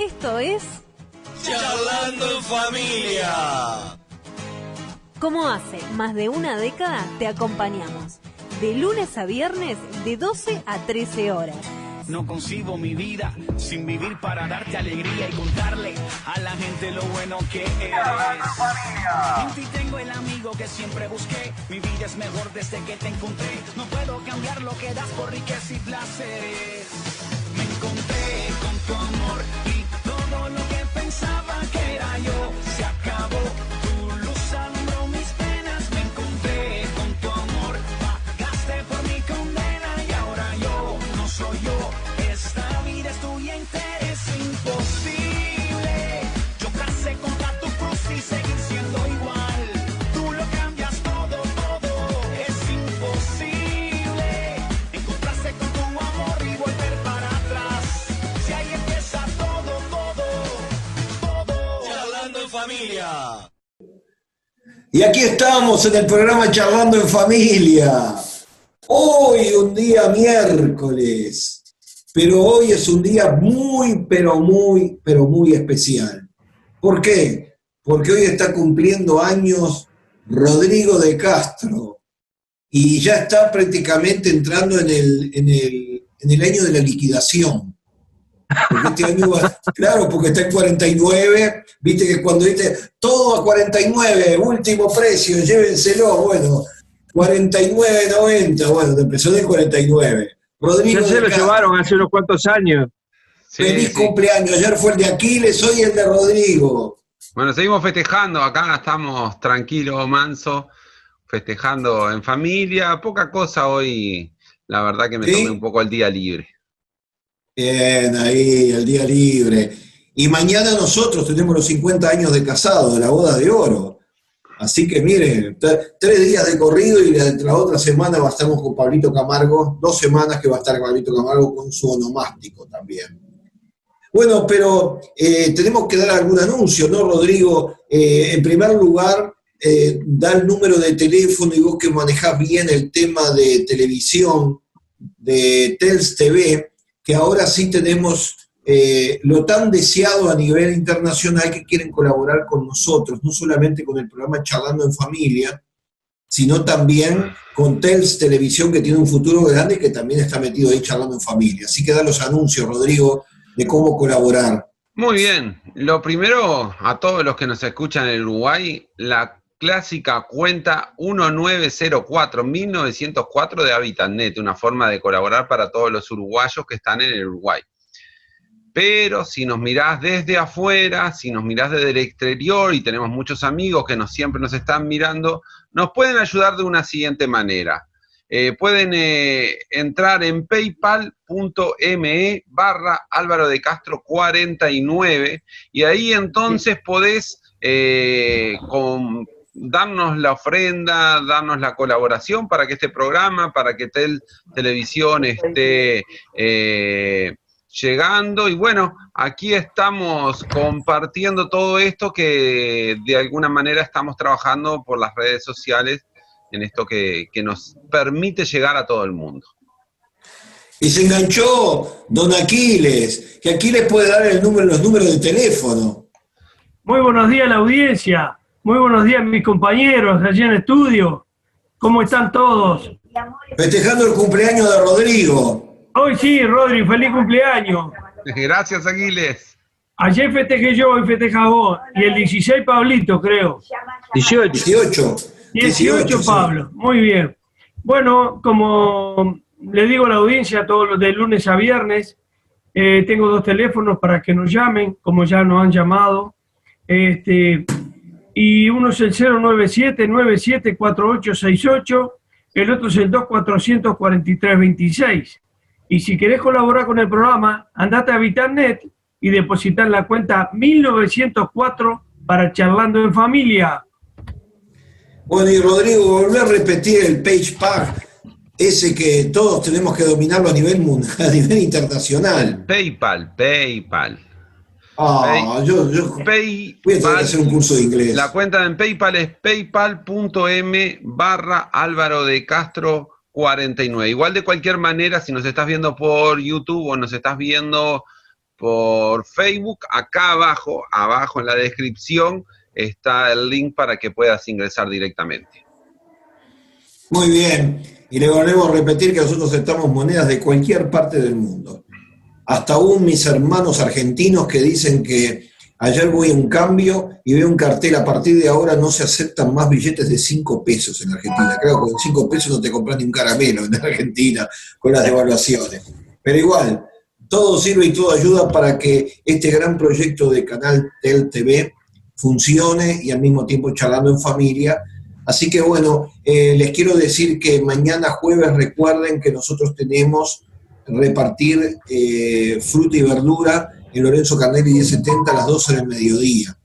Esto es Charlando en Familia. Como hace más de una década te acompañamos, de lunes a viernes de 12 a 13 horas. No concibo mi vida sin vivir para darte alegría y contarle a la gente lo bueno que eres. En ti tengo el amigo que siempre busqué. Mi vida es mejor desde que te encontré. No puedo cambiar lo que das por riqueza y placeres. Me encontré con tu amor y todo lo que pensaba que era yo se acabó. Tu luz alumbró mis penas. Me encontré con tu amor. Pagaste por mi condena y ahora yo no soy yo. Esta vida es tuya entera. Es imposible chocarse contra tu cruz y seguir siendo igual. Tú lo cambias todo, todo. Es imposible encontrarse con tu amor y volver para atrás. Si ahí empieza todo, todo, todo. Charlando en Familia. Y aquí estamos en el programa Charlando en Familia. Hoy un día miércoles, pero hoy es un día muy especial. ¿Por qué? Porque hoy está cumpliendo años Rodrigo de Castro y ya está prácticamente entrando en el año de la liquidación. Porque este año claro, porque está en 49, viste que cuando dice todo a 49, último precio, llévenselo, bueno, 49.90, bueno, empezó en el 49. Rodrigo ya se lo llevaron hace unos cuantos años. Feliz cumpleaños, ayer fue el de Aquiles, hoy el de Rodrigo. Bueno, seguimos festejando, acá estamos tranquilos, manso, festejando en familia, poca cosa hoy, la verdad que me tomé un poco el día libre. Bien, ahí, el día libre. Y mañana nosotros tenemos los 50 años de casado, de la boda de oro. Así que miren, 3 días de corrido y la otra semana estamos con Pablito Camargo, 2 semanas que va a estar Pablito Camargo con su onomástico también. Bueno, pero tenemos que dar algún anuncio, ¿no, Rodrigo? En primer lugar, da el número de teléfono y vos que manejás bien el tema de televisión, de Tels TV, que ahora sí tenemos lo tan deseado a nivel internacional que quieren colaborar con nosotros, no solamente con el programa Charlando en Familia, sino también con Tels Televisión, que tiene un futuro grande y que también está metido ahí Charlando en Familia. Así que da los anuncios, Rodrigo, de cómo colaborar. Muy bien. Lo primero, a todos los que nos escuchan en Uruguay, la clásica cuenta 1904 de HabitatNet, una forma de colaborar para todos los uruguayos que están en el Uruguay. Pero si nos mirás desde afuera, si nos mirás desde el exterior, y tenemos muchos amigos que siempre nos están mirando, nos pueden ayudar de una siguiente manera. Pueden entrar en paypal.me/Álvaro de Castro 49 y ahí entonces podés darnos la ofrenda, darnos la colaboración para que este programa, para que Televisión esté llegando. Y bueno, aquí estamos compartiendo todo esto que de alguna manera estamos trabajando por las redes sociales en esto que nos permite llegar a todo el mundo. Y se enganchó don Aquiles, que aquí les puede dar los números de teléfono. Muy buenos días a la audiencia, muy buenos días mis compañeros allí en el estudio. ¿Cómo están todos? Festejando el cumpleaños de Rodrigo. Hoy sí, Rodri, feliz cumpleaños. Gracias, Aquiles. Ayer festejé yo, hoy festeja vos. Y el 16, Pablito, creo. 18, Pablo. Muy bien. Bueno, como le digo a la audiencia, todos los de lunes a viernes, tengo 2 teléfonos para que nos llamen, como ya nos han llamado. Y uno es el 097-974868, el otro es el 244326. Y si querés colaborar con el programa, andate a HabitatNet y depositar la cuenta 1904 para Charlando en Familia. Bueno, y Rodrigo, volver a repetir el PayPal, ese que todos tenemos que dominarlo a nivel mundial, a nivel internacional. PayPal. Yo voy a tener que hacer un curso de inglés. La cuenta en PayPal es paypal.me/Álvaro de Castro 49. Igual de cualquier manera, si nos estás viendo por YouTube o nos estás viendo por Facebook, acá abajo en la descripción está el link para que puedas ingresar directamente. Muy bien, y le volvemos a repetir que nosotros aceptamos monedas de cualquier parte del mundo. Hasta aún mis hermanos argentinos que dicen que ayer voy a un cambio y veo un cartel, a partir de ahora no se aceptan más billetes de 5 pesos en Argentina. Claro, con 5 pesos no te compras ni un caramelo en Argentina con las devaluaciones. Pero igual, todo sirve y todo ayuda para que este gran proyecto de Canal Tel TV funcione y al mismo tiempo charlando en familia. Así que bueno, les quiero decir que mañana jueves recuerden que nosotros tenemos repartir fruta y verdura en Lorenzo Carnelli 1070 a las 12 del mediodía.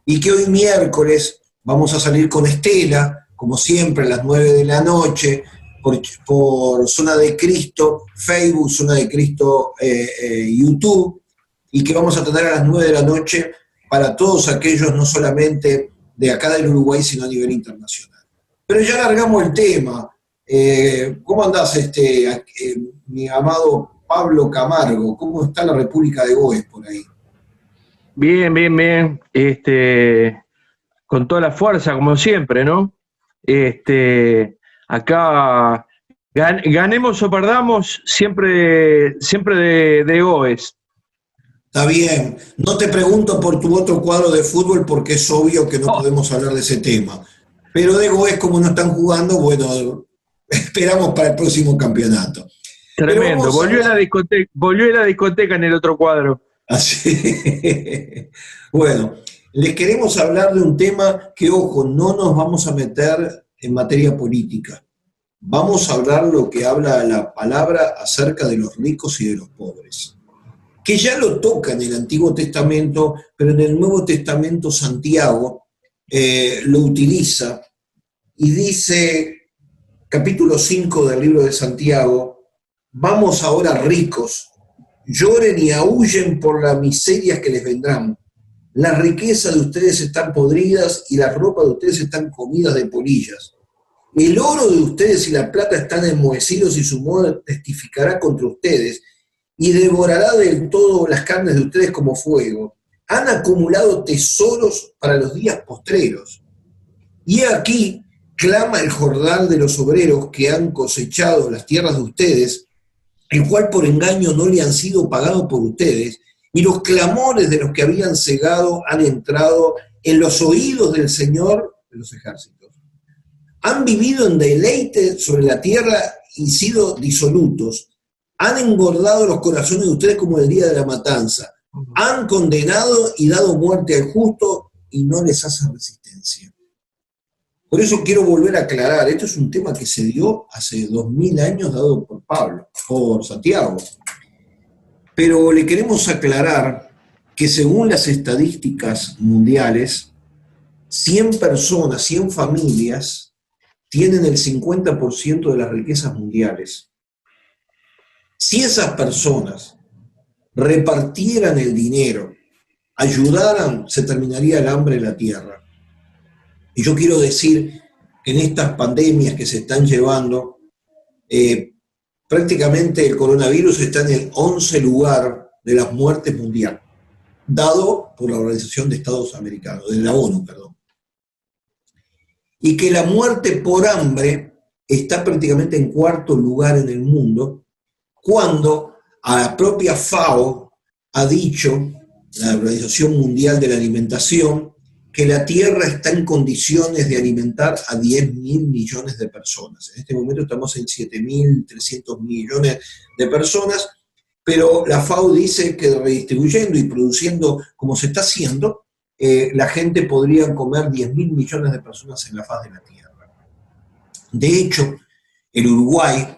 Y que hoy miércoles vamos a salir con Estela, como siempre, a las 9 de la noche, por Zona de Cristo, Facebook, Zona de Cristo, YouTube, y que vamos a tener a las 9 de la noche para todos aquellos, no solamente de acá del Uruguay, sino a nivel internacional. Pero ya largamos el tema. ¿Cómo andás, mi amado Pablo Camargo? ¿Cómo está la República de Goes por ahí? Bien, bien, bien. Con toda la fuerza, como siempre, ¿no? Acá, ganemos o perdamos, siempre de Goes. Está bien. No te pregunto por tu otro cuadro de fútbol porque es obvio que no podemos hablar de ese tema. Pero de Goes, como no están jugando, bueno, esperamos para el próximo campeonato. Tremendo, volvió la discoteca en el otro cuadro. Así. Bueno, les queremos hablar de un tema que, ojo, no nos vamos a meter en materia política. Vamos a hablar lo que habla la palabra acerca de los ricos y de los pobres. Que ya lo toca en el Antiguo Testamento, pero en el Nuevo Testamento Santiago lo utiliza y dice, capítulo 5 del libro de Santiago, vamos ahora ricos, lloren y aúllen por las miserias que les vendrán. Las riquezas de ustedes están podridas y las ropas de ustedes están comidas de polillas. El oro de ustedes y la plata están enmohecidos y su modo testificará contra ustedes y devorará del todo las carnes de ustedes como fuego. Han acumulado tesoros para los días postreros. Y aquí clama el Jordán de los obreros que han cosechado las tierras de ustedes, el cual por engaño no le han sido pagados por ustedes, y los clamores de los que habían cegado han entrado en los oídos del Señor de los ejércitos. Han vivido en deleite sobre la tierra y sido disolutos. Han engordado los corazones de ustedes como el día de la matanza. Han condenado y dado muerte al justo y no les hacen resistencia. Por eso quiero volver a aclarar, esto es un tema que se dio hace 2000 años dado por Santiago. Pero le queremos aclarar que según las estadísticas mundiales, 100 personas, 100 familias tienen el 50% de las riquezas mundiales. Si esas personas repartieran el dinero, ayudaran, se terminaría el hambre en la tierra. Y yo quiero decir que en estas pandemias que se están llevando, prácticamente el coronavirus está en el 11 lugar de las muertes mundial, dado por la Organización de Estados Americanos, de la ONU, perdón. Y que la muerte por hambre está prácticamente en 4º lugar en el mundo, cuando a la propia FAO ha dicho, la Organización Mundial de la Alimentación, que la Tierra está en condiciones de alimentar a 10.000 millones de personas. En este momento estamos en 7.300 millones de personas, pero la FAO dice que redistribuyendo y produciendo como se está haciendo, la gente podría comer 10.000 millones de personas en la faz de la Tierra. De hecho, en Uruguay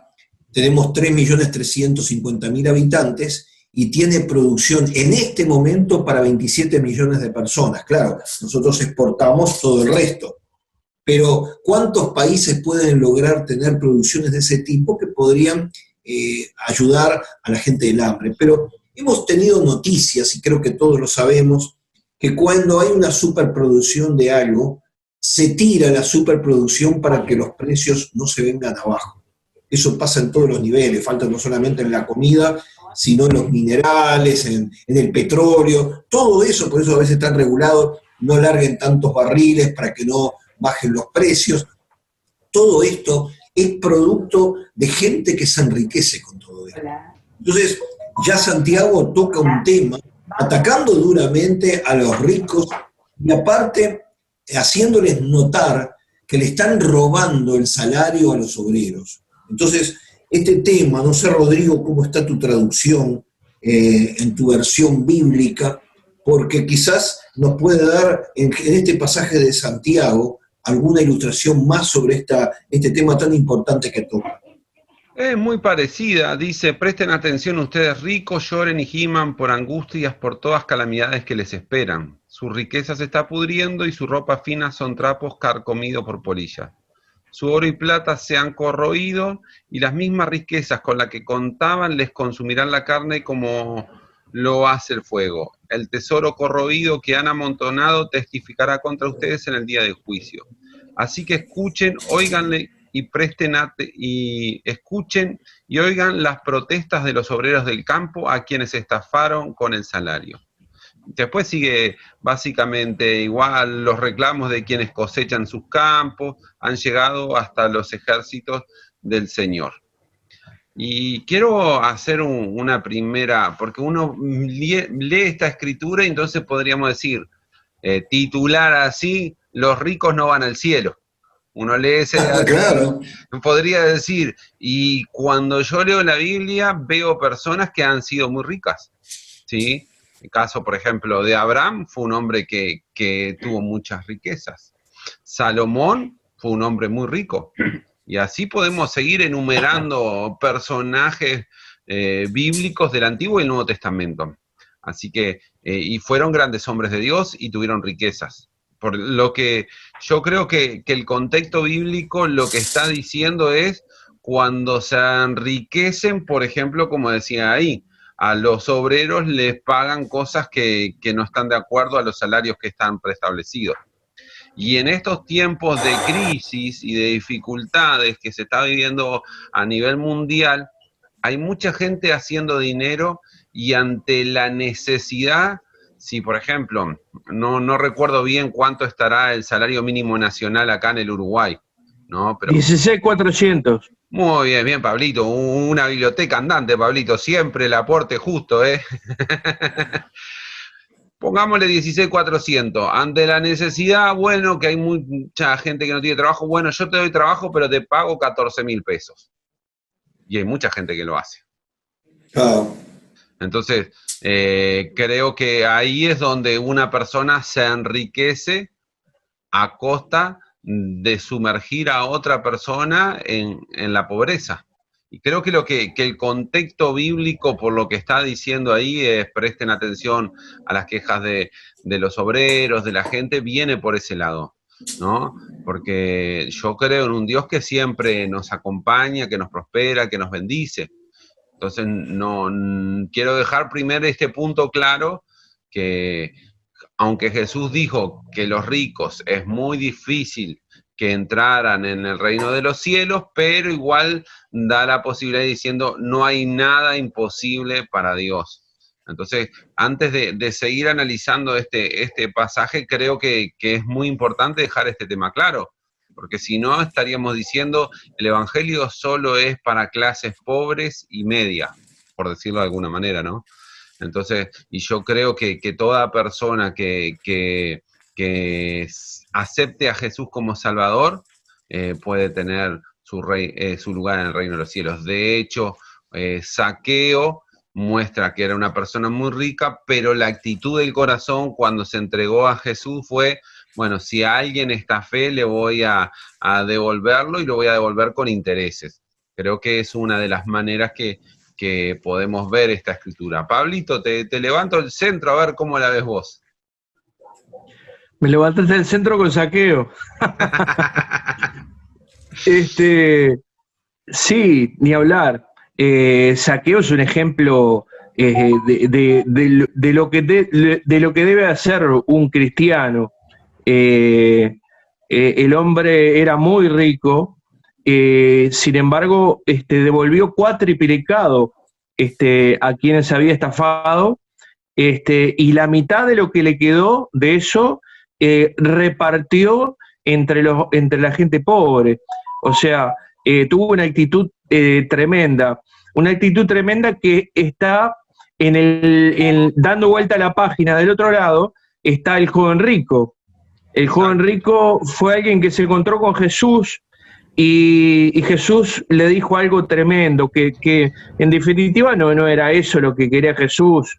tenemos 3.350.000 habitantes y tiene producción en este momento para 27 millones de personas. Claro, nosotros exportamos todo el resto. Pero ¿cuántos países pueden lograr tener producciones de ese tipo que podrían ayudar a la gente del hambre? Pero hemos tenido noticias, y creo que todos lo sabemos, que cuando hay una superproducción de algo, se tira la superproducción para que los precios no se vengan abajo. Eso pasa en todos los niveles, falta no solamente en la comida, sino en los minerales, en el petróleo, todo eso, por eso a veces están regulados, no larguen tantos barriles para que no bajen los precios. Todo esto es producto de gente que se enriquece con todo esto. Entonces, ya Santiago toca un tema atacando duramente a los ricos y aparte haciéndoles notar que le están robando el salario a los obreros. Entonces, este tema, no sé, Rodrigo, cómo está tu traducción en tu versión bíblica, porque quizás nos puede dar en este pasaje de Santiago alguna ilustración más sobre este tema tan importante que toca. Es muy parecida, dice, presten atención ustedes ricos, lloren y giman por angustias, por todas calamidades que les esperan. Su riqueza se está pudriendo y su ropa fina son trapos carcomidos por polilla. Su oro y plata se han corroído y las mismas riquezas con las que contaban les consumirán la carne como lo hace el fuego. El tesoro corroído que han amontonado testificará contra ustedes en el día del juicio. Así que escuchen, óiganle y escuchen y oigan las protestas de los obreros del campo a quienes estafaron con el salario. Después sigue básicamente igual los reclamos de quienes cosechan sus campos, han llegado hasta los ejércitos del Señor. Y quiero hacer una primera, porque uno lee esta escritura y entonces podríamos decir, titular así, los ricos no van al cielo. Uno lee ese, claro. Podría decir, y cuando yo leo la Biblia veo personas que han sido muy ricas, ¿sí? El caso, por ejemplo, de Abraham fue un hombre que tuvo muchas riquezas. Salomón fue un hombre muy rico. Y así podemos seguir enumerando personajes bíblicos del Antiguo y el Nuevo Testamento. Así que, y fueron grandes hombres de Dios y tuvieron riquezas. Por lo que yo creo que el contexto bíblico lo que está diciendo es cuando se enriquecen, por ejemplo, como decía ahí, a los obreros les pagan cosas que no están de acuerdo a los salarios que están preestablecidos. Y en estos tiempos de crisis y de dificultades que se está viviendo a nivel mundial, hay mucha gente haciendo dinero y ante la necesidad, si por ejemplo, no recuerdo bien cuánto estará el salario mínimo nacional acá en el Uruguay, ¿no? Pero 16.400. muy bien, bien, Pablito, una biblioteca andante, Pablito, siempre el aporte justo, ¿eh? Pongámosle 16.400, ante la necesidad, bueno, que hay mucha gente que no tiene trabajo, bueno, yo te doy trabajo, pero te pago 14.000 pesos. Y hay mucha gente que lo hace. Claro. Entonces, creo que ahí es donde una persona se enriquece a costa de sumergir a otra persona en la pobreza. Y creo que el contexto bíblico, por lo que está diciendo ahí, es presten atención a las quejas de los obreros, de la gente, viene por ese lado, ¿no? Porque yo creo en un Dios que siempre nos acompaña, que nos prospera, que nos bendice. Entonces, no quiero dejar primero este punto claro, que aunque Jesús dijo que los ricos es muy difícil que entraran en el reino de los cielos, pero igual da la posibilidad diciendo no hay nada imposible para Dios. Entonces, antes de seguir analizando este pasaje, creo que es muy importante dejar este tema claro, porque si no estaríamos diciendo el evangelio solo es para clases pobres y media, por decirlo de alguna manera, ¿no? Entonces, y yo creo que toda persona que acepte a Jesús como Salvador puede tener su lugar en el reino de los cielos. De hecho, Zaqueo muestra que era una persona muy rica, pero la actitud del corazón cuando se entregó a Jesús fue, bueno, si a alguien esta fe le voy a devolverlo y lo voy a devolver con intereses. Creo que es una de las maneras que podemos ver esta escritura. Pablito, te levanto el centro a ver cómo la ves vos. Me levantaste del centro con Zaqueo. Sí, ni hablar. Zaqueo es un ejemplo de lo que debe hacer un cristiano. El hombre era muy rico, sin embargo, devolvió cuatriplicado a quienes había estafado, y la mitad de lo que le quedó de eso repartió entre la gente pobre. O sea, tuvo una actitud tremenda que está dando vuelta a la página. Del otro lado está el joven rico. El joven rico fue alguien que se encontró con Jesús y Jesús le dijo algo tremendo, que en definitiva no era eso lo que quería Jesús,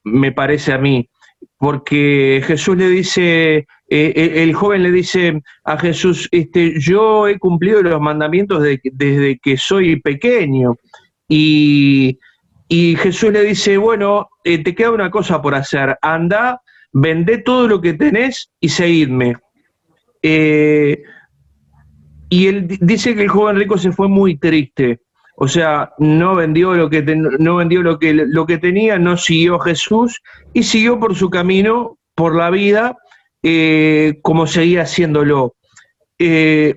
me parece a mí, porque Jesús le dice, el joven le dice a Jesús, yo he cumplido los mandamientos desde que soy pequeño, y Jesús le dice, bueno, te queda una cosa por hacer, anda, vendé todo lo que tenés y seguidme. Y él dice que el joven rico se fue muy triste, o sea, no vendió lo que tenía, no siguió a Jesús y siguió por su camino, por la vida, como seguía haciéndolo.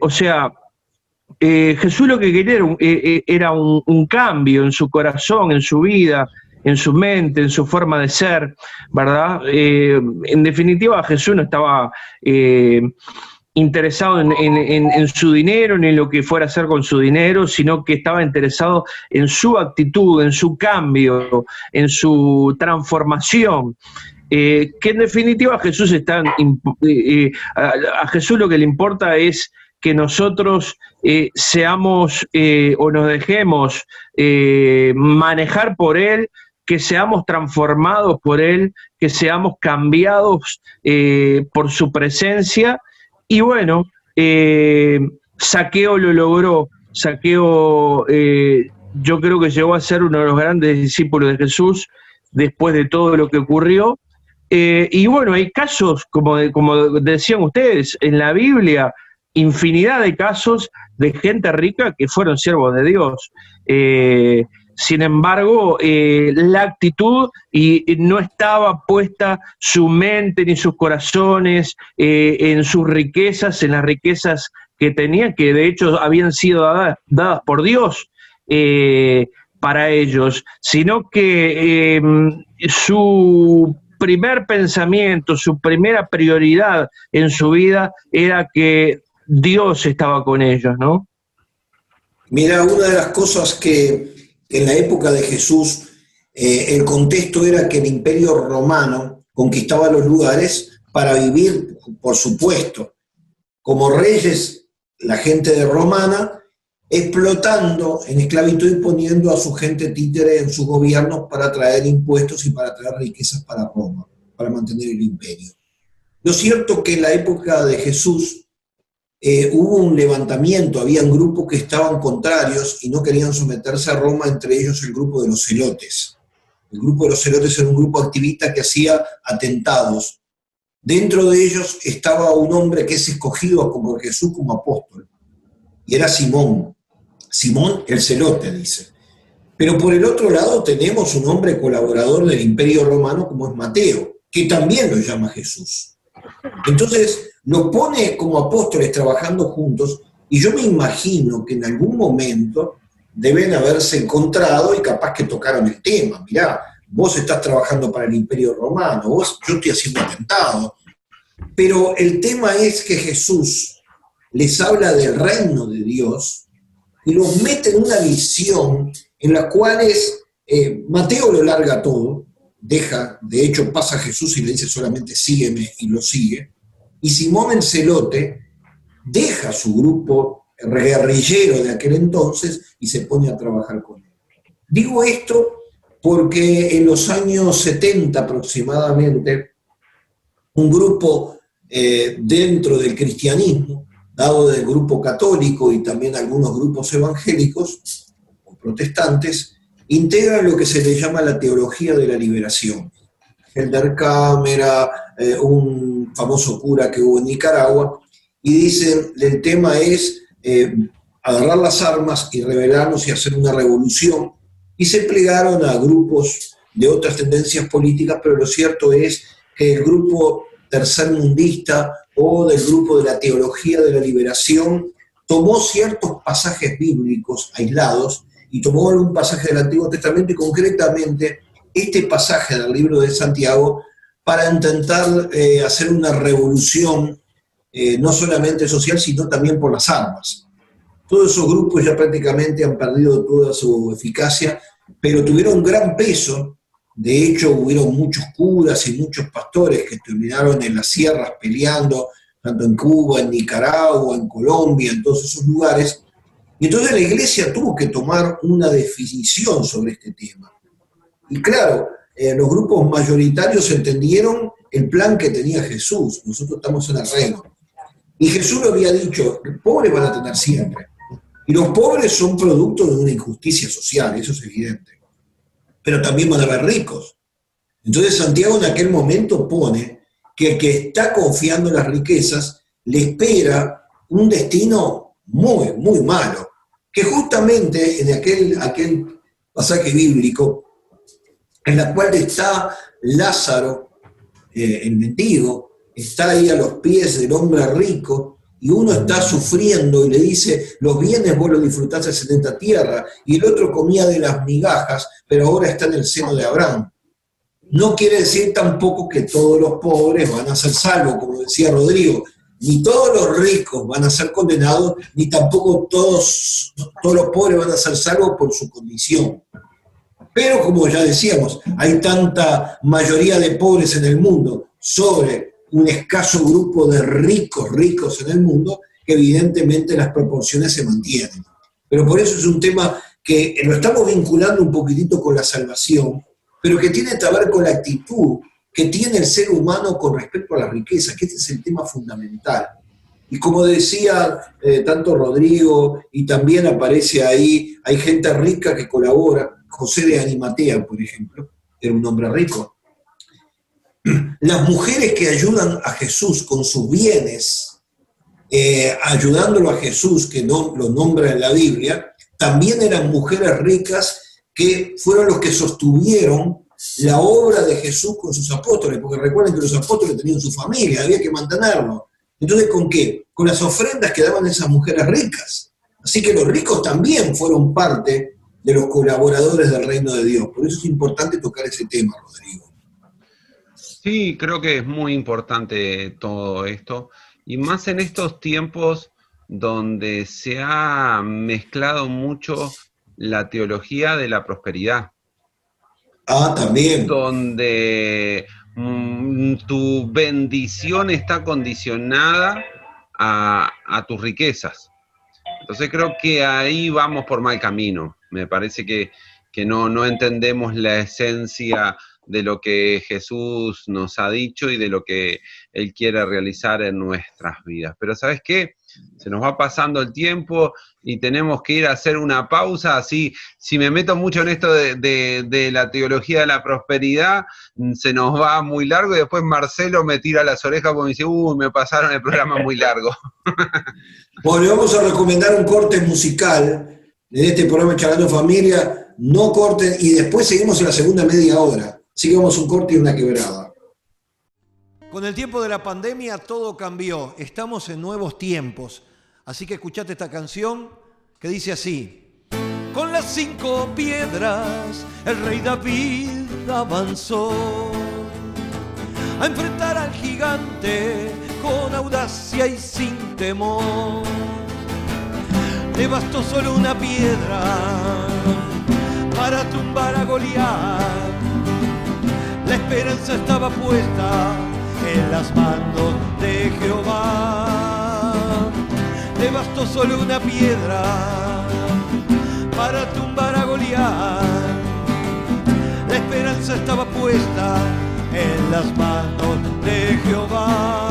O sea, Jesús lo que quería era un cambio en su corazón, en su vida, en su mente, en su forma de ser, ¿verdad? En definitiva, Jesús no estaba interesado en su dinero, ni en lo que fuera a hacer con su dinero, sino que estaba interesado en su actitud, en su cambio, en su transformación. Que en definitiva a Jesús a Jesús lo que le importa es que nosotros seamos o nos dejemos manejar por Él, que seamos transformados por Él, que seamos cambiados por su presencia. Y bueno, Zaqueo lo logró. Zaqueo yo creo que llegó a ser uno de los grandes discípulos de Jesús después de todo lo que ocurrió. Y bueno, hay casos, como decían ustedes, en la Biblia, infinidad de casos de gente rica que fueron siervos de Dios. Sin embargo, la actitud no estaba puesta su mente ni sus corazones en sus riquezas, en las riquezas que tenían, que de hecho habían sido dadas por Dios para ellos, sino que su primer pensamiento, su primera prioridad en su vida era que Dios estaba con ellos, ¿no? Mira, una de las cosas que en la época de Jesús el contexto era que el Imperio Romano conquistaba los lugares para vivir, por supuesto, como reyes, la gente de romana, explotando en esclavitud y poniendo a su gente títere en sus gobiernos para traer impuestos y para traer riquezas para Roma, para mantener el imperio. Lo cierto es que en la época de Jesús hubo un levantamiento, habían grupos que estaban contrarios y no querían someterse a Roma, entre ellos el grupo de los celotes. El grupo de los celotes era un grupo activista que hacía atentados. Dentro de ellos estaba un hombre que es escogido por Jesús como apóstol, y era Simón. Simón el celote, dice. Pero por el otro lado tenemos un hombre colaborador del Imperio Romano como es Mateo, que también lo llama Jesús. Entonces lo pone como apóstoles trabajando juntos, y yo me imagino que en algún momento deben haberse encontrado y capaz que tocaron el tema. Mirá, vos estás trabajando para el Imperio Romano, yo estoy haciendo atentado. Pero el tema es que Jesús les habla del reino de Dios y los mete en una visión en la cual Mateo lo larga todo, de hecho pasa a Jesús y le dice solamente sígueme, y lo sigue, y Simón el celote deja su grupo guerrillero de aquel entonces y se pone a trabajar con él. Digo esto porque en los años 70 aproximadamente, un grupo dentro del cristianismo, dado del grupo católico y también algunos grupos evangélicos o protestantes, integran lo que se le llama la teología de la liberación. Helder Cámara, un famoso cura que hubo en Nicaragua, y dicen, el tema es agarrar las armas y rebelarnos y hacer una revolución, y se plegaron a grupos de otras tendencias políticas, pero lo cierto es que el grupo tercermundista o del grupo de la teología de la liberación tomó ciertos pasajes bíblicos aislados y tomó algún pasaje del Antiguo Testamento y concretamente este pasaje del libro de Santiago para intentar hacer una revolución no solamente social, sino también por las armas. Todos esos grupos ya prácticamente han perdido toda su eficacia, pero tuvieron un gran peso. De hecho, hubieron muchos curas y muchos pastores que terminaron en las sierras peleando, tanto en Cuba, en Nicaragua, en Colombia, en todos esos lugares. Y entonces la iglesia tuvo que tomar una definición sobre este tema. Y claro, los grupos mayoritarios entendieron el plan que tenía Jesús. Nosotros estamos en el reino. Y Jesús lo había dicho, los pobres van a tener siempre. Y los pobres son producto de una injusticia social, eso es evidente. Pero también van a haber ricos. Entonces Santiago en aquel momento pone que el que está confiando en las riquezas le espera un destino muy, muy malo. Que justamente en aquel pasaje bíblico, en la cual está Lázaro, el mendigo, está ahí a los pies del hombre rico, y uno está sufriendo y le dice, los bienes vos los disfrutaste en esta tierra, y el otro comía de las migajas, pero ahora está en el seno de Abraham. No quiere decir tampoco que todos los pobres van a ser salvos, como decía Rodrigo, ni todos los ricos van a ser condenados, ni tampoco todos los pobres van a ser salvos por su condición. Pero como ya decíamos, hay tanta mayoría de pobres en el mundo sobre un escaso grupo de ricos en el mundo, que evidentemente las proporciones se mantienen. Pero por eso es un tema que lo estamos vinculando un poquitito con la salvación, pero que tiene que ver con la actitud que tiene el ser humano con respecto a la riqueza, que este es el tema fundamental. Y como decía tanto Rodrigo, y también aparece ahí, hay gente rica que colabora, José de Arimatea, por ejemplo, era un hombre rico. Las mujeres que ayudan a Jesús con sus bienes, ayudándolo a Jesús, que no lo nombra en la Biblia, también eran mujeres ricas que fueron los que sostuvieron la obra de Jesús con sus apóstoles, porque recuerden que los apóstoles tenían su familia, había que mantenerlo. Entonces, ¿con qué? Con las ofrendas que daban esas mujeres ricas. Así que los ricos también fueron parte de los colaboradores del reino de Dios. Por eso es importante tocar ese tema, Rodrigo. Sí, creo que es muy importante todo esto, y más en estos tiempos donde se ha mezclado mucho la teología de la prosperidad. Ah, también. Donde tu bendición está condicionada a tus riquezas. Entonces creo que ahí vamos por mal camino. Me parece que no entendemos la esencia de lo que Jesús nos ha dicho y de lo que Él quiere realizar en nuestras vidas. Pero ¿sabes qué? Se nos va pasando el tiempo y tenemos que ir a hacer una pausa. Así, si me meto mucho en esto de la teología de la prosperidad, se nos va muy largo y después Marcelo me tira las orejas porque me dice, me pasaron el programa muy largo. Bueno, vamos a recomendar un corte musical de este programa Charlando Familia. No corten y después seguimos en la segunda media hora. Así que vamos a un corte y una quebrada. Con el tiempo de la pandemia todo cambió, estamos en nuevos tiempos. Así que escuchate esta canción que dice así. Con las 5 piedras el rey David avanzó a enfrentar al gigante con audacia y sin temor. Le bastó solo una piedra para tumbar a Goliat. La esperanza estaba puesta en las manos de Jehová. Le bastó solo una piedra para tumbar a Goliat. La esperanza estaba puesta en las manos de Jehová.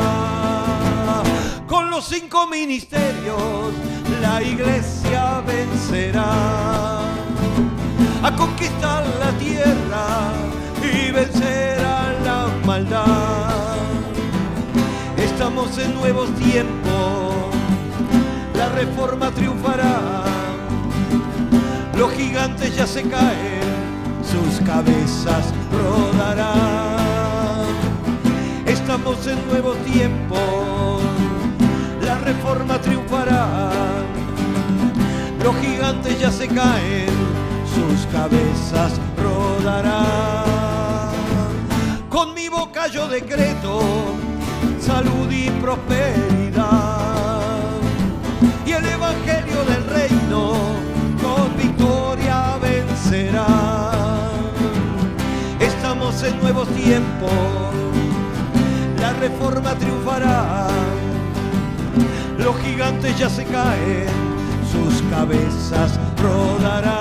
Con los 5 ministerios la iglesia vencerá a conquistar la tierra y vencer a la maldad. Estamos en nuevos tiempos, la reforma triunfará. Los gigantes ya se caen, sus cabezas rodarán. Estamos en nuevos tiempos, la reforma triunfará. los gigantes ya se caen, sus cabezas rodarán. Con mi boca yo decreto salud y prosperidad, y el evangelio del reino con victoria vencerá. Estamos en nuevos tiempos, la reforma triunfará, los gigantes ya se caen, sus cabezas rodarán.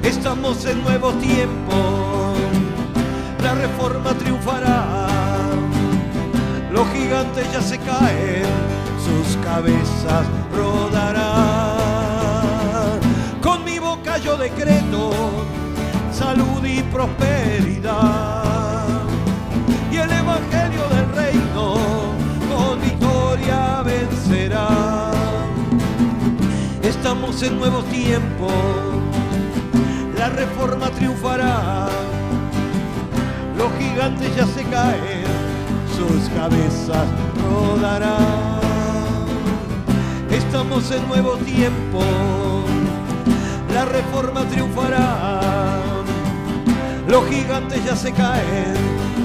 Estamos en nuevos tiempos, la reforma triunfará, los gigantes ya se caen, sus cabezas rodarán. Con mi boca yo decreto salud y prosperidad, y el evangelio del reino con victoria vencerá. Estamos en nuevos tiempos, la reforma triunfará, los gigantes ya se caen, sus cabezas rodarán. Estamos en nuevos tiempos, la reforma triunfará, los gigantes ya se caen,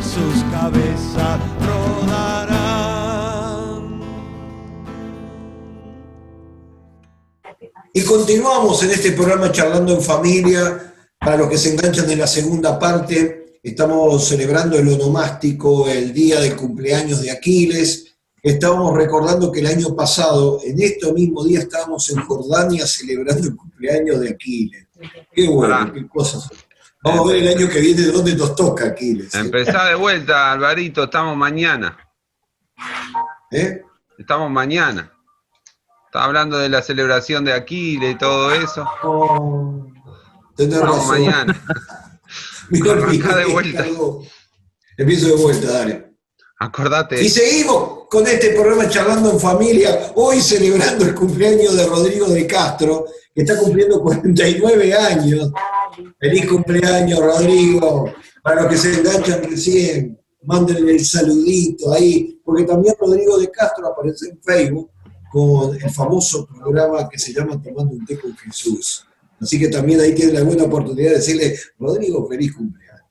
sus cabezas rodarán. Y continuamos en este programa Charlando en Familia. Para los que se enganchan en la segunda parte, estamos celebrando el onomástico, el día del cumpleaños de Aquiles. Estábamos recordando que el año pasado, en este mismo día, estábamos en Jordania celebrando el cumpleaños de Aquiles. Qué bueno, qué cosas. Vamos a ver el año que viene dónde nos toca, Aquiles. Empezá de vuelta, Alvarito, estamos mañana. Estamos mañana. Está hablando de la celebración de Aquiles y todo eso. Tenés estamos razón. mañana. Arrancá de vuelta. Empiezo de vuelta, dale. Acordate. Y seguimos con este programa Charlando en Familia, hoy celebrando el cumpleaños de Rodrigo de Castro, que está cumpliendo 49 años. Feliz cumpleaños, Rodrigo. Para los que se enganchan recién, mándenle el saludito ahí, porque también Rodrigo de Castro aparece en Facebook con el famoso programa que se llama Tomando un té con Jesús. Así que también ahí tiene la buena oportunidad de decirle, Rodrigo, feliz cumpleaños.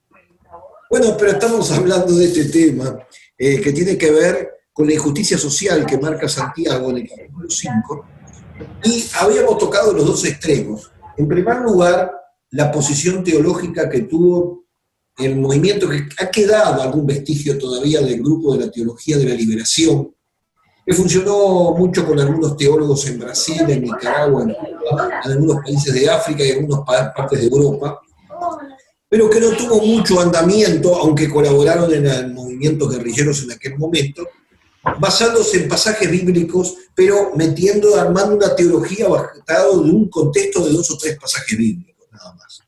Bueno, pero estamos hablando de este tema que tiene que ver con la injusticia social que marca Santiago en el capítulo 5, y habíamos tocado los dos extremos. En primer lugar, la posición teológica que tuvo el movimiento, que ha quedado algún vestigio todavía del grupo de la teología de la liberación, que funcionó mucho con algunos teólogos en Brasil, en Nicaragua, en Cuba, en algunos países de África y en algunas partes de Europa, pero que no tuvo mucho andamiento, aunque colaboraron en el movimiento guerrilleros en aquel momento, basándose en pasajes bíblicos, pero armando una teología basada en un contexto de 2 o 3 pasajes bíblicos, nada más.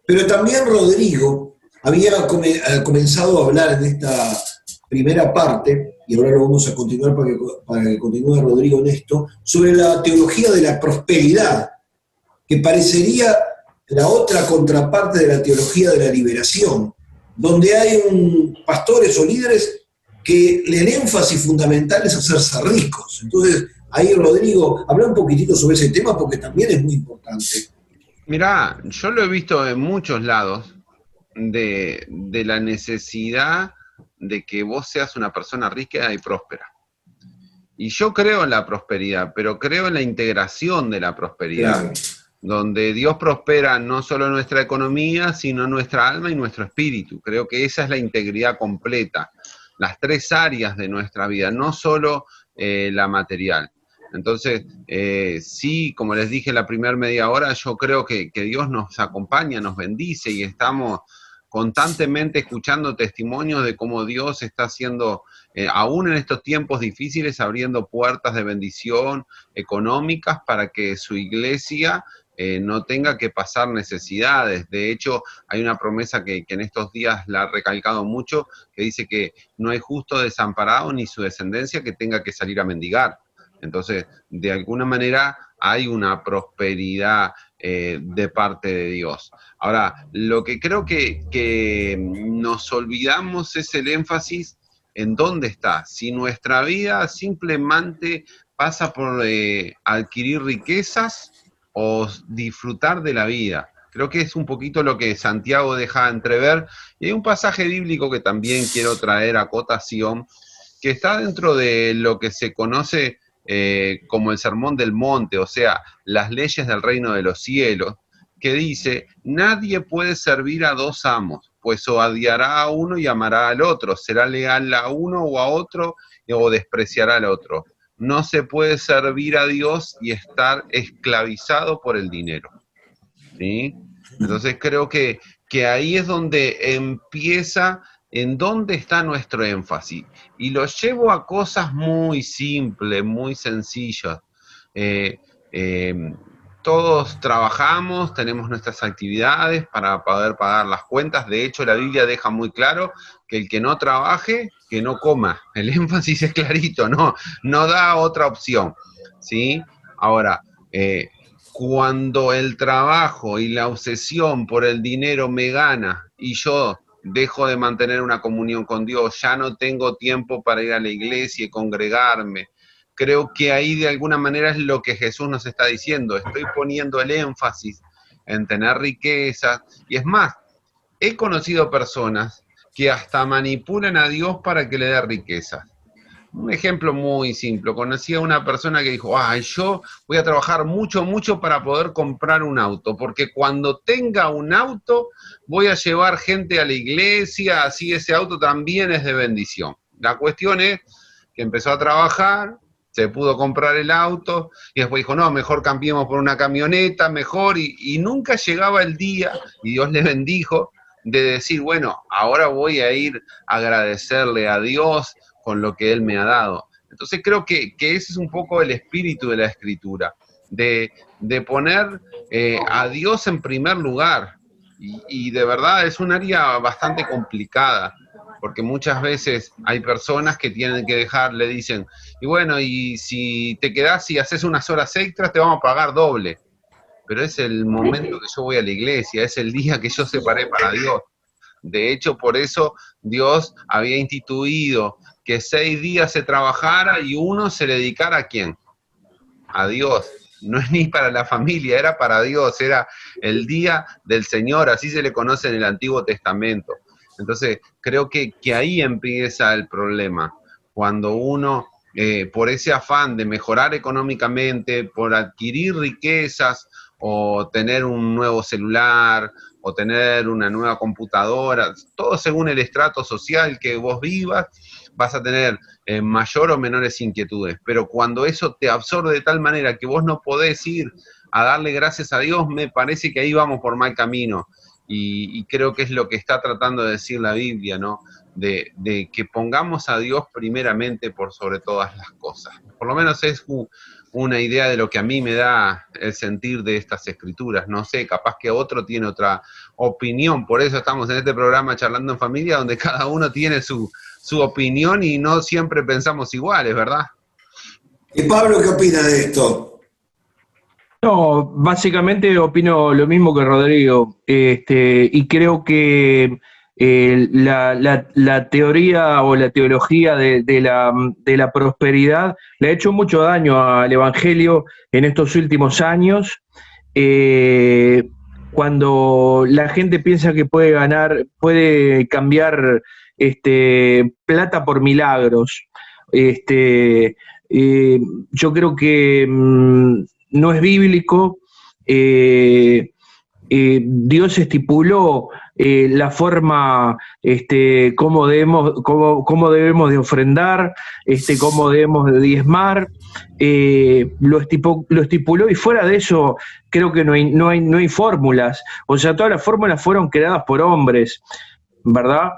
Pero también Rodrigo había comenzado a hablar en esta primera parte, y ahora lo vamos a continuar para que continúe Rodrigo en esto, sobre la teología de la prosperidad, que parecería la otra contraparte de la teología de la liberación, donde hay pastores o líderes que el énfasis fundamental es hacerse ricos. Entonces, ahí Rodrigo, habla un poquitito sobre ese tema porque también es muy importante. Mirá, yo lo he visto en muchos lados de la necesidad de que vos seas una persona rica y próspera. Y yo creo en la prosperidad, pero creo en la integración de la prosperidad, claro, donde Dios prospera no solo nuestra economía, sino nuestra alma y nuestro espíritu. Creo que esa es la integridad completa, las 3 áreas de nuestra vida, no solo la material. Entonces, sí, como les dije la primera media hora, yo creo que Dios nos acompaña, nos bendice y estamos constantemente escuchando testimonios de cómo Dios está haciendo, aún en estos tiempos difíciles, abriendo puertas de bendición económicas para que su iglesia no tenga que pasar necesidades. De hecho, hay una promesa que en estos días la ha recalcado mucho, que dice que no hay justo desamparado ni su descendencia que tenga que salir a mendigar. Entonces, de alguna manera hay una prosperidad de parte de Dios. Ahora, lo que creo que nos olvidamos es el énfasis en dónde está. Si nuestra vida simplemente pasa por adquirir riquezas o disfrutar de la vida. Creo que es un poquito lo que Santiago deja entrever. Y hay un pasaje bíblico que también quiero traer a cotación, que está dentro de lo que se conoce como el Sermón del Monte, o sea, las leyes del reino de los cielos, que dice: nadie puede servir a dos amos, pues o odiará a uno y amará al otro, será leal a uno o a otro, o despreciará al otro. No se puede servir a Dios y estar esclavizado por el dinero, ¿sí? Entonces creo que ahí es donde empieza, en dónde está nuestro énfasis. Y lo llevo a cosas muy simples, muy sencillas. Todos trabajamos, tenemos nuestras actividades para poder pagar las cuentas. De hecho, la Biblia deja muy claro que el que no trabaje, que no coma. El énfasis es clarito, no da otra opción, ¿sí? Ahora, cuando el trabajo y la obsesión por el dinero me gana y yo dejo de mantener una comunión con Dios, ya no tengo tiempo para ir a la iglesia y congregarme, creo que ahí de alguna manera es lo que Jesús nos está diciendo. Estoy poniendo el énfasis en tener riquezas. Y es más, he conocido personas que hasta manipulan a Dios para que le dé riquezas. Un ejemplo muy simple. Conocí a una persona que dijo: yo voy a trabajar mucho para poder comprar un auto, porque cuando tenga un auto voy a llevar gente a la iglesia, así ese auto también es de bendición. La cuestión es que empezó a trabajar, se pudo comprar el auto, y después dijo: no, mejor cambiemos por una camioneta, mejor, y nunca llegaba el día, y Dios le bendijo, de decir: bueno, ahora voy a ir a agradecerle a Dios con lo que Él me ha dado. Entonces creo que ese es un poco el espíritu de la Escritura, de poner a Dios en primer lugar, y de verdad es un área bastante complicada, porque muchas veces hay personas que tienen que dejar, le dicen: y bueno, y si te quedás y haces unas horas extras te vamos a pagar doble. Pero es el momento que yo voy a la iglesia, es el día que yo separé para Dios. De hecho, por eso Dios había instituido que 6 días se trabajara y uno se dedicara ¿a quién? A Dios. No es ni para la familia, era para Dios, era el día del Señor, así se le conoce en el Antiguo Testamento. Entonces, creo que ahí empieza el problema, cuando uno, por ese afán de mejorar económicamente, por adquirir riquezas, o tener un nuevo celular, o tener una nueva computadora, todo según el estrato social que vos vivas, vas a tener mayor o menores inquietudes. Pero cuando eso te absorbe de tal manera que vos no podés ir a darle gracias a Dios, me parece que ahí vamos por mal camino. Y creo que es lo que está tratando de decir la Biblia, ¿no? De que pongamos a Dios primeramente por sobre todas las cosas. Por lo menos es una idea de lo que a mí me da el sentir de estas escrituras. No sé, capaz que otro tiene otra opinión. Por eso estamos en este programa Charlando en Familia, donde cada uno tiene su opinión y no siempre pensamos iguales, ¿verdad? ¿Y Pablo qué opina de esto? No, básicamente opino lo mismo que Rodrigo, y creo que la teoría o la teología de la prosperidad le ha hecho mucho daño al Evangelio en estos últimos años, cuando la gente piensa que puede cambiar plata por milagros. Yo creo que no es bíblico. Dios estipuló la forma, cómo debemos de ofrendar, cómo debemos de diezmar, lo estipuló, y fuera de eso creo que no hay fórmulas. O sea, todas las fórmulas fueron creadas por hombres, ¿verdad?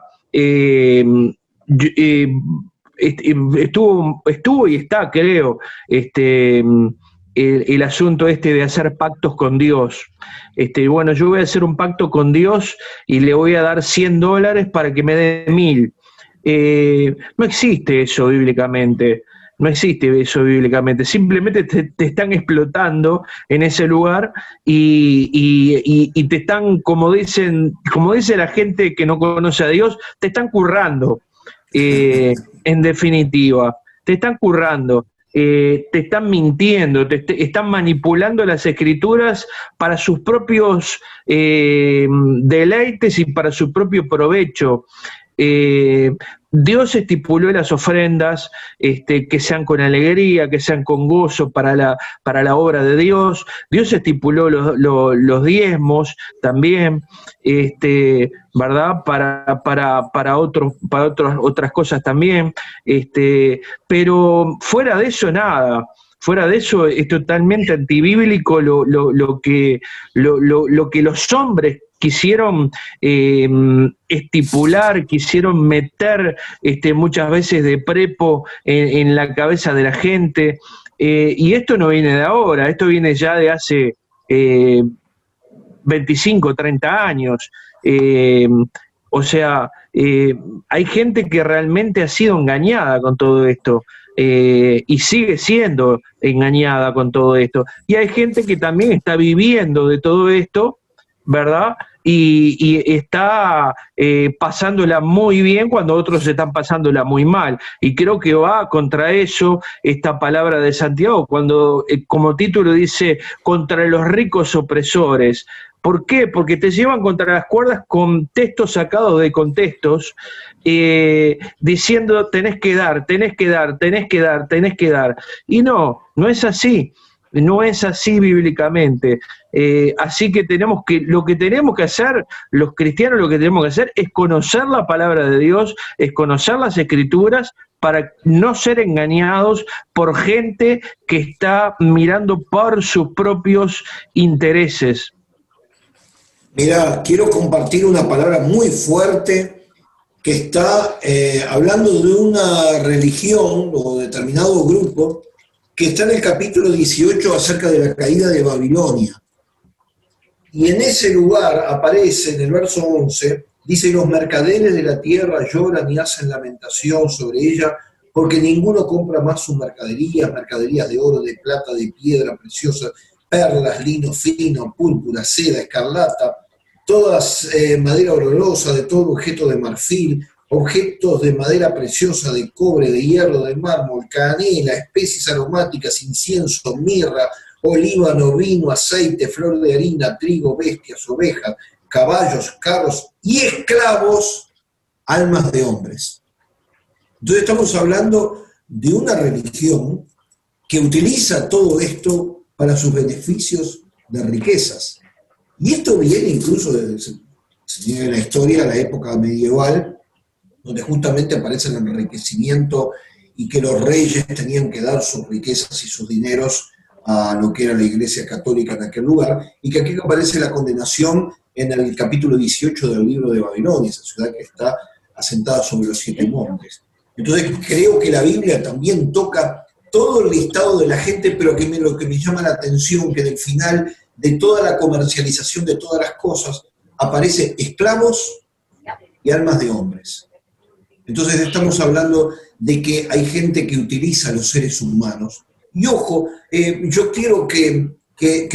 Estuvo y está, creo, el asunto de hacer pactos con Dios. Bueno, yo voy a hacer un pacto con Dios y le voy a dar $100 para que me dé 1000. No existe eso bíblicamente. No existe eso bíblicamente. Simplemente te están explotando en ese lugar y te están, como dice la gente que no conoce a Dios, te están currando. En definitiva, te están currando. te están mintiendo, están manipulando las escrituras para sus propios deleites y para su propio provecho. Dios estipuló las ofrendas que sean con alegría, que sean con gozo para la obra de Dios. Dios estipuló los diezmos también, ¿verdad? Para otras cosas también. Pero fuera de eso, nada. Fuera de eso es totalmente antibíblico lo que los hombres quisieron estipular, quisieron meter muchas veces de prepo en la cabeza de la gente, y esto no viene de ahora, esto viene ya de hace 25, 30 años. O sea, hay gente que realmente ha sido engañada con todo esto. Y sigue siendo engañada con todo esto. Y hay gente que también está viviendo de todo esto, ¿verdad? Y está pasándola muy bien cuando otros están pasándola muy mal. Y creo que va contra eso esta palabra de Santiago, cuando como título dice, contra los ricos opresores. ¿Por qué? Porque te llevan contra las cuerdas con textos sacados de contextos, diciendo tenés que dar, tenés que dar, tenés que dar, tenés que dar. Y no es así. No es así bíblicamente. Así que lo que tenemos que hacer, los cristianos lo que tenemos que hacer es conocer la palabra de Dios, es conocer las escrituras para no ser engañados por gente que está mirando por sus propios intereses. Mirá, quiero compartir una palabra muy fuerte que está hablando de una religión o determinado grupo que está en el capítulo 18 acerca de la caída de Babilonia. Y en ese lugar aparece, en el verso 11, dice, los mercaderes de la tierra lloran y hacen lamentación sobre ella, porque ninguno compra más sus mercaderías de oro, de plata, de piedra preciosa, perlas, lino fino, púrpura, seda, escarlata, todas madera olorosa, de todo objeto de marfil, objetos de madera preciosa, de cobre, de hierro, de mármol, canela, especies aromáticas, incienso, mirra, olíbano, vino, aceite, flor de harina, trigo, bestias, ovejas, caballos, carros y esclavos, almas de hombres. Entonces estamos hablando de una religión que utiliza todo esto para sus beneficios de riquezas. Y esto viene incluso de la historia de la época medieval, donde justamente aparece el enriquecimiento y que los reyes tenían que dar sus riquezas y sus dineros a lo que era la Iglesia Católica en aquel lugar, y que aquí aparece la condenación en el capítulo 18 del libro de Babilonia, esa ciudad que está asentada sobre los 7 montes. Entonces creo que la Biblia también toca todo el listado de la gente, pero lo que me llama la atención, que en el final de toda la comercialización de todas las cosas aparece esclavos y almas de hombres. Entonces estamos hablando de que hay gente que utiliza a los seres humanos. Y ojo, yo quiero que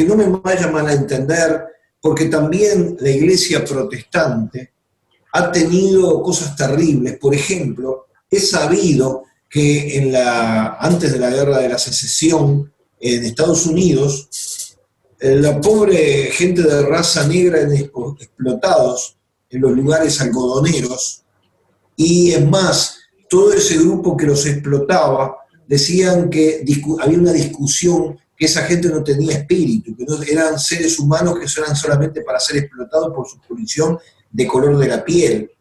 no me vaya mal a entender, porque también la iglesia protestante ha tenido cosas terribles. Por ejemplo, he sabido que antes de la Guerra de la Secesión en Estados Unidos, la pobre gente de raza negra eran explotados en los lugares algodoneros. Y es más, todo ese grupo que los explotaba decían que había una discusión que esa gente no tenía espíritu, que no eran seres humanos que eran solamente para ser explotados por su condición de color de la piel.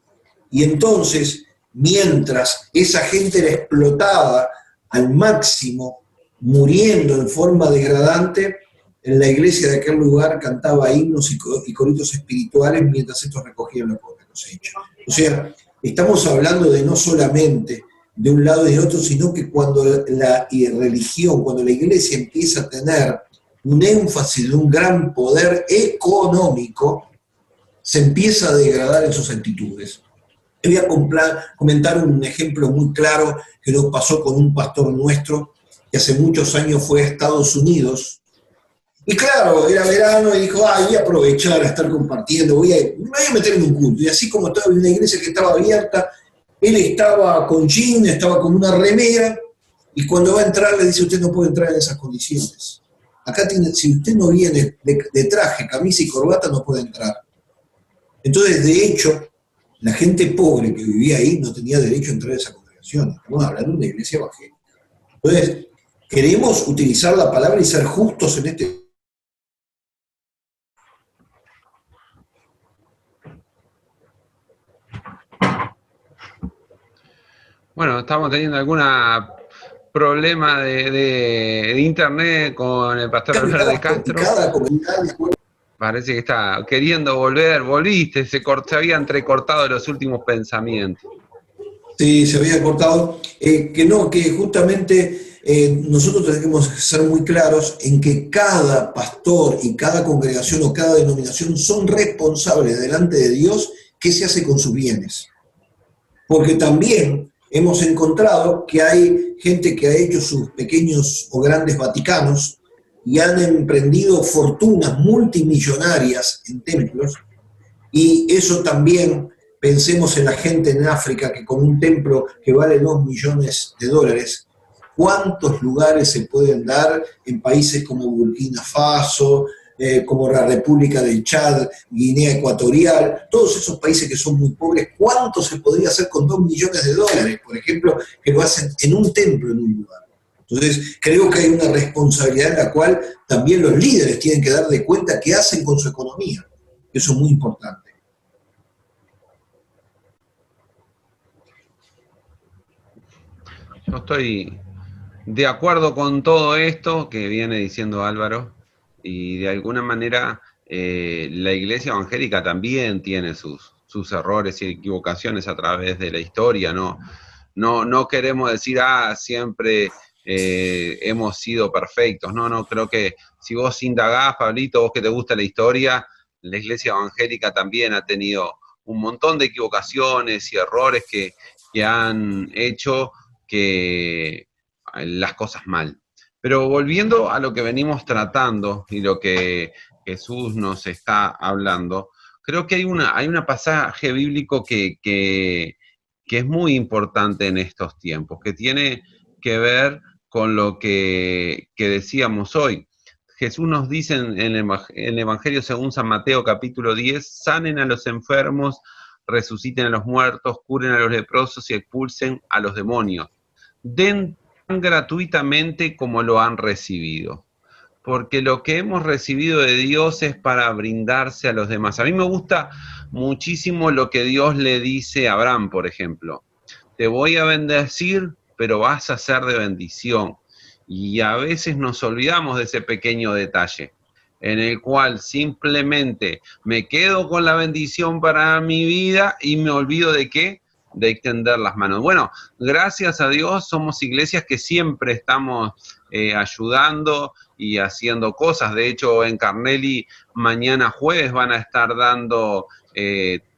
Y entonces, mientras esa gente era explotada al máximo, muriendo en forma degradante, en la iglesia de aquel lugar cantaba himnos y coritos espirituales mientras estos recogían la cosecha. O sea, estamos hablando de no solamente de un lado y del otro, sino que cuando la religión, cuando la iglesia empieza a tener un énfasis de un gran poder económico, se empieza a degradar en sus actitudes. Voy a comentar un ejemplo muy claro que nos pasó con un pastor nuestro que hace muchos años fue a Estados Unidos. Y claro, era verano y dijo, voy a aprovechar a estar compartiendo, me voy a meter en un culto. Y así como estaba en una iglesia que estaba abierta, él estaba con jean, estaba con una remera, Y cuando va a entrar le dice, usted no puede entrar en esas condiciones. Acá si usted no viene de traje, camisa y corbata, no puede entrar. Entonces, de hecho, la gente pobre que vivía ahí no tenía derecho a entrar a esa congregación. Estamos hablando de una iglesia evangélica. Entonces, queremos utilizar la palabra y ser justos en este. Bueno, estamos teniendo alguna problema de internet con el pastor Alberto de Castro. Parece que está queriendo volviste, se había entrecortado los últimos pensamientos. Sí, se había cortado. Que justamente nosotros tenemos que ser muy claros en que cada pastor y cada congregación o cada denominación son responsables delante de Dios qué se hace con sus bienes. Porque también hemos encontrado que hay gente que ha hecho sus pequeños o grandes vaticanos y han emprendido fortunas multimillonarias en templos, y eso también, pensemos en la gente en África que con un templo que vale $2 millones, ¿cuántos lugares se pueden dar en países como Burkina Faso, como la República del Chad, Guinea Ecuatorial, todos esos países que son muy pobres? ¿Cuánto se podría hacer con $2 millones, por ejemplo, que lo hacen en un templo en un lugar? Entonces, creo que hay una responsabilidad en la cual también los líderes tienen que dar de cuenta qué hacen con su economía. Eso es muy importante. Yo estoy de acuerdo con todo esto que viene diciendo Álvaro, y de alguna manera la iglesia evangélica también tiene sus errores y equivocaciones a través de la historia, ¿no? No queremos decir, siempre hemos sido perfectos. No, creo que si vos indagás, Pablito, vos que te gusta la historia, la iglesia evangélica también ha tenido un montón de equivocaciones y errores que han hecho que las cosas mal. Pero volviendo a lo que venimos tratando y lo que Jesús nos está hablando, creo que hay una pasaje bíblico que es muy importante en estos tiempos, que tiene que ver con lo que decíamos hoy. Jesús nos dice en el Evangelio según San Mateo capítulo 10, sanen a los enfermos, resuciten a los muertos, curen a los leprosos y expulsen a los demonios. Den tan gratuitamente como lo han recibido. Porque lo que hemos recibido de Dios es para brindarse a los demás. A mí me gusta muchísimo lo que Dios le dice a Abraham, por ejemplo. Te voy a bendecir, pero vas a ser de bendición. Y a veces nos olvidamos de ese pequeño detalle, en el cual simplemente me quedo con la bendición para mi vida y me olvido de ¿qué? De extender las manos. Bueno, gracias a Dios somos iglesias que siempre estamos ayudando y haciendo cosas. De hecho, en Carnelli mañana jueves van a estar dando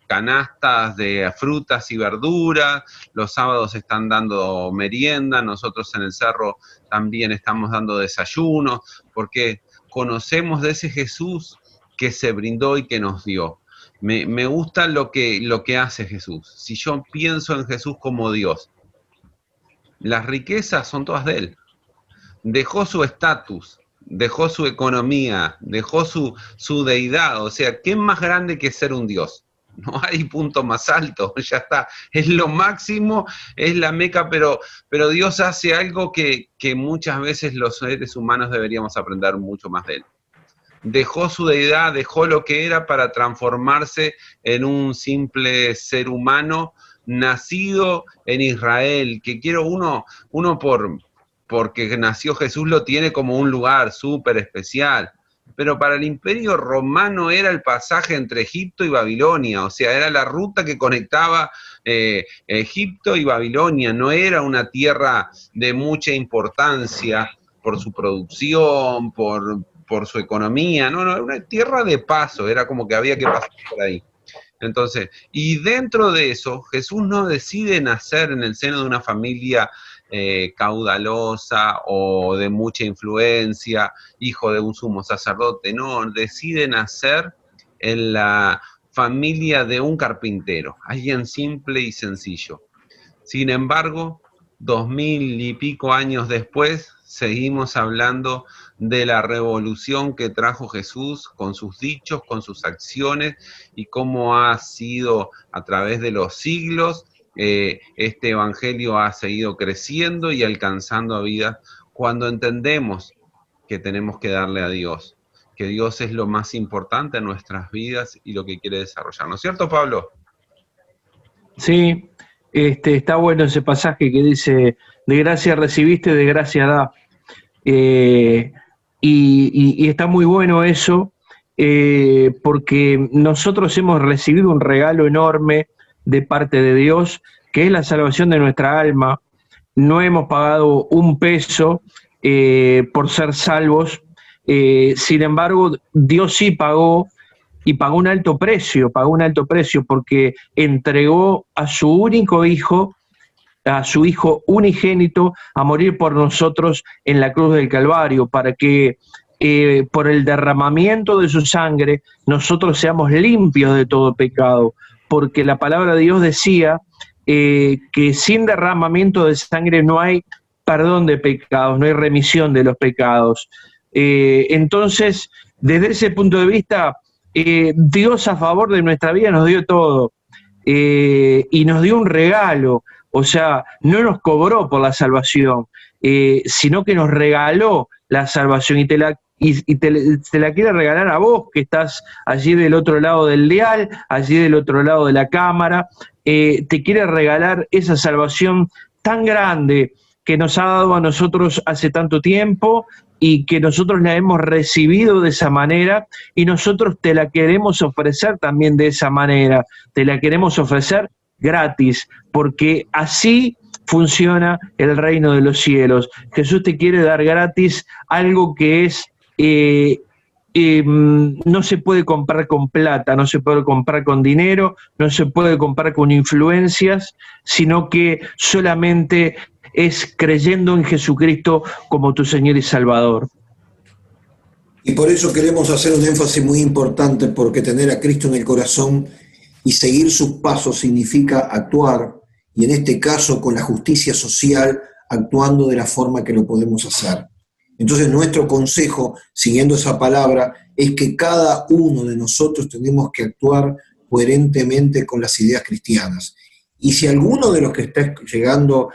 canastas de frutas y verduras, los sábados están dando merienda, nosotros en el Cerro también estamos dando desayunos, porque conocemos de ese Jesús que se brindó y que nos dio. Me gusta lo que hace Jesús. Si yo pienso en Jesús como Dios, las riquezas son todas de Él. Dejó su estatus, dejó su economía, dejó su deidad. O sea, ¿qué es más grande que ser un Dios? No hay punto más alto, ya está. Es lo máximo, es la meca, pero Dios hace algo que muchas veces los seres humanos deberíamos aprender mucho más de Él. Dejó su deidad, dejó lo que era para transformarse en un simple ser humano nacido en Israel, que quiero uno porque nació Jesús lo tiene como un lugar súper especial, pero para el Imperio Romano era el pasaje entre Egipto y Babilonia, o sea, era la ruta que conectaba Egipto y Babilonia, no era una tierra de mucha importancia por su producción, por su economía, no, era una tierra de paso, era como que había que pasar por ahí. Entonces, y dentro de eso, Jesús no decide nacer en el seno de una familia caudalosa o de mucha influencia, hijo de un sumo sacerdote, no, decide nacer en la familia de un carpintero, alguien simple y sencillo. Sin embargo, 2000 y pico años después, seguimos hablando de la revolución que trajo Jesús con sus dichos, con sus acciones y cómo ha sido a través de los siglos. Este evangelio ha seguido creciendo y alcanzando a vidas cuando entendemos que tenemos que darle a Dios, que Dios es lo más importante en nuestras vidas y lo que quiere desarrollar. ¿No es cierto, Pablo? Sí, está bueno ese pasaje que dice, de gracia recibiste, de gracia da. Y está muy bueno eso, porque nosotros hemos recibido un regalo enorme de parte de Dios, que es la salvación de nuestra alma. No hemos pagado un peso por ser salvos, sin embargo, Dios sí pagó, y pagó un alto precio, porque entregó a su único hijo, a su Hijo unigénito, a morir por nosotros en la cruz del Calvario, para que por el derramamiento de su sangre nosotros seamos limpios de todo pecado, porque la palabra de Dios decía que sin derramamiento de sangre no hay perdón de pecados, no hay remisión de los pecados. Entonces, desde ese punto de vista, Dios a favor de nuestra vida nos dio todo, y nos dio un regalo. O sea, no nos cobró por la salvación, sino que nos regaló la salvación y te la quiere regalar a vos, que estás allí del otro lado del dial, allí del otro lado de la cámara. Te quiere regalar esa salvación tan grande que nos ha dado a nosotros hace tanto tiempo y que nosotros la hemos recibido de esa manera, y nosotros te la queremos ofrecer también de esa manera. Te la queremos ofrecer gratis, porque así funciona el reino de los cielos. Jesús te quiere dar gratis algo que es no se puede comprar con plata, no se puede comprar con dinero, no se puede comprar con influencias, sino que solamente es creyendo en Jesucristo como tu Señor y Salvador. Y por eso queremos hacer un énfasis muy importante, porque tener a Cristo en el corazón y seguir sus pasos significa actuar, y en este caso con la justicia social, actuando de la forma que lo podemos hacer. Entonces nuestro consejo, siguiendo esa palabra, es que cada uno de nosotros tenemos que actuar coherentemente con las ideas cristianas. Y si alguno de los que está escuchando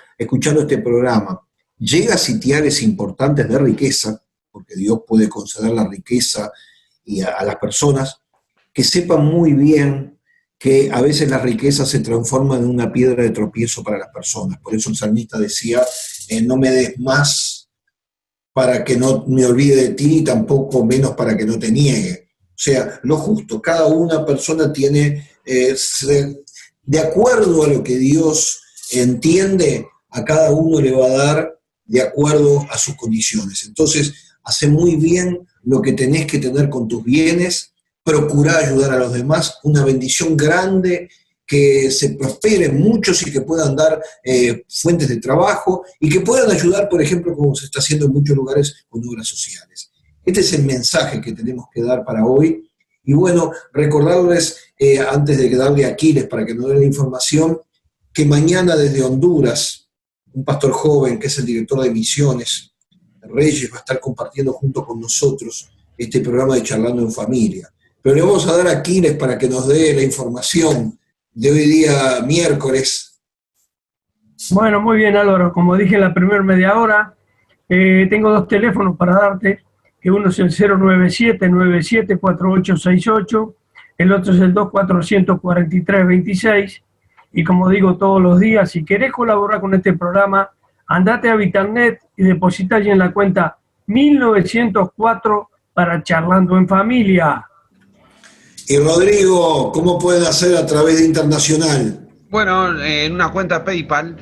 este programa, llega a sitiales importantes de riqueza, porque Dios puede conceder la riqueza a las personas, que sepan muy bien que a veces la riqueza se transforma en una piedra de tropiezo para las personas. Por eso el salmista decía, no me des más para que no me olvide de ti, y tampoco menos para que no te niegue. O sea, lo justo, cada una persona tiene, de acuerdo a lo que Dios entiende, a cada uno le va a dar de acuerdo a sus condiciones. Entonces, hace muy bien lo que tenés que tener con tus bienes, procurar ayudar a los demás, una bendición grande, que se prosperen muchos y que puedan dar fuentes de trabajo y que puedan ayudar, por ejemplo, como se está haciendo en muchos lugares con obras sociales. Este es el mensaje que tenemos que dar para hoy. Y bueno, recordarles, antes de darle a Aquiles para que nos dé la información, que mañana desde Honduras, un pastor joven que es el director de misiones, Reyes, va a estar compartiendo junto con nosotros este programa de Charlando en Familia. Pero le vamos a dar a Aquiles para que nos dé la información de hoy día, miércoles. Bueno, muy bien, Álvaro. Como dije en la primera media hora, tengo dos teléfonos para darte, que uno es el 097-974868, el otro es el 2443-26, y como digo todos los días, si querés colaborar con este programa, andate a Vitalnet y deposita allí en la cuenta 1904 para Charlando en Familia. Y Rodrigo, ¿cómo pueden hacer a través de Internacional? Bueno, en una cuenta PayPal,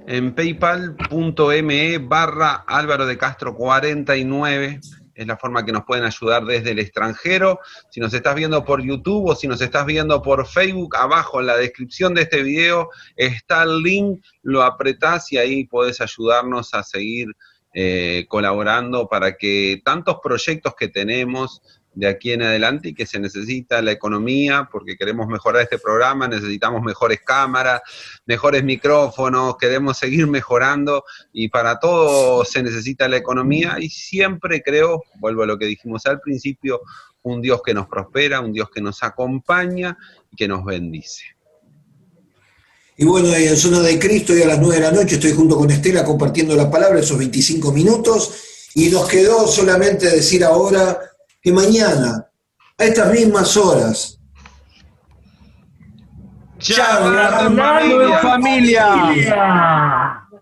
en paypal.me/Álvaro de Castro 49, es la forma que nos pueden ayudar desde el extranjero. Si nos estás viendo por YouTube o si nos estás viendo por Facebook, abajo en la descripción de este video está el link, lo apretás y ahí podés ayudarnos a seguir colaborando para que tantos proyectos que tenemos de aquí en adelante y que se necesita la economía porque queremos mejorar este programa, necesitamos mejores cámaras, mejores micrófonos, queremos seguir mejorando y para todo se necesita la economía y siempre creo, vuelvo a lo que dijimos al principio, un Dios que nos prospera, un Dios que nos acompaña y que nos bendice. Y bueno, en Zona de Cristo, y a las 9 de la noche estoy junto con Estela compartiendo la palabra, esos 25 minutos, y nos quedó solamente decir ahora que mañana, a estas mismas horas, ¡Charlando en familia!